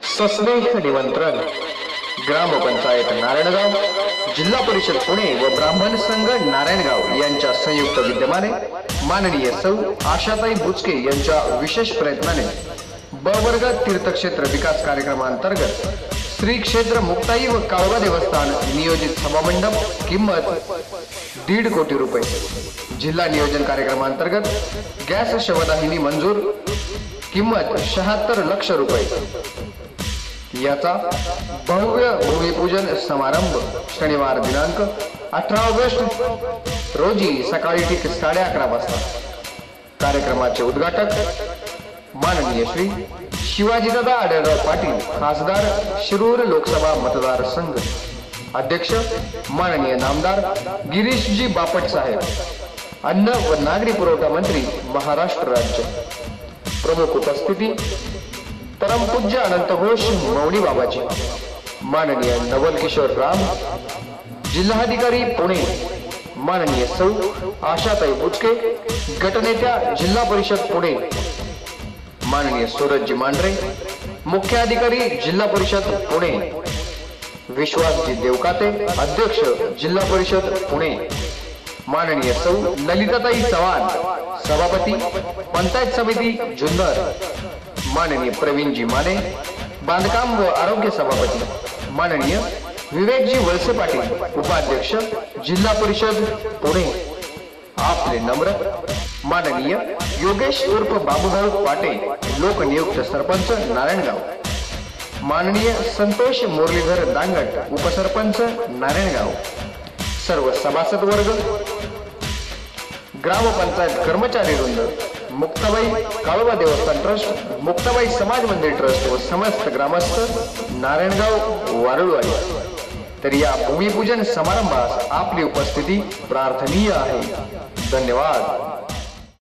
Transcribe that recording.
सस्नेह निमंत्रण ग्रामपंचायत नारायणगाव, जिल्हा परिषद पुणे व ब्राह्मण संघ नारायणगाव यांच्या संयुक्त विद्यमाने माननीय सौ आशाताई बुचके यांच्या विशेष प्रयत्नाने ब वर्ग तीर्थक्षेत्र विकास कार्यक्रमांतर्गत श्री क्षेत्र मुक्ताई व काळवा देवस्थान नियोजित सभामंडप किंमत 1.5 कोटी रुपये, जिल्हा नियोजन कार्यक्रमांतर्गत गॅस शवदाहिनी मंजूर किंमत 76 लाख रुपये याचा भव्य भूमिपूजन समारंभ शनिवार दिनांक 18 ऑगस्ट रोजी सकाळी ठीक 11:30 वाजता। कार्यक्रमाचे उद्घाटक माननीय श्री शिवाजीदादा आढळराव पाटील, खासदार शिरूर लोकसभा मतदारसंघ। अध्यक्ष माननीय नामदार गिरीशजी बापट साहेब, अन्न व नागरी पुरवठा मंत्री महाराष्ट्र राज्य। प्रमुख उपस्थिती परमपूज्य अनंत घोष मौनी बाबाजी, माननीय नवल किशोर राम, जिल्हाधिकारी पुणे माननीय सौ आशाताई बुचके, गटनेत्या जिल्हा परिषद पुणे माननीय सूरजजी मांढरे, मुख्याधिकारी जिल्हा परिषद पुणे विश्वासजी देवकाते, अध्यक्ष जिल्हा परिषद पुणे माननीय सौ ललिताताई चव्हाण, सभापती पंचायत समिती जुन्नर माननीय प्रवीणजी माने, बांधकाम व आरोग्य सभापती माननीय विवेकजी वळसे पाटील, उपाध्यक्ष जिल्हा परिषद पुणे। आपले नम्र माननीय योगेश उर्फ बाबूभाऊ पाटे, लोकनियुक्त सरपंच नारायणगाव, माननीय संतोष मुरलीधर दांगट, उपसरपंच नारायणगाव, सर्व सभासद वर्ग, ग्रामपंचायत कर्मचारी वृंद, मुक्ताबाई काळवा देवस्थान ट्रस्ट, मुक्ताबाई समाज मंदिर ट्रस्ट व समस्त ग्रामस्थ नारायणगाव वारुळवाडी। तर या भूमिपूजन समारंभास आपली उपस्थिती प्रार्थनीय आहे। धन्यवाद।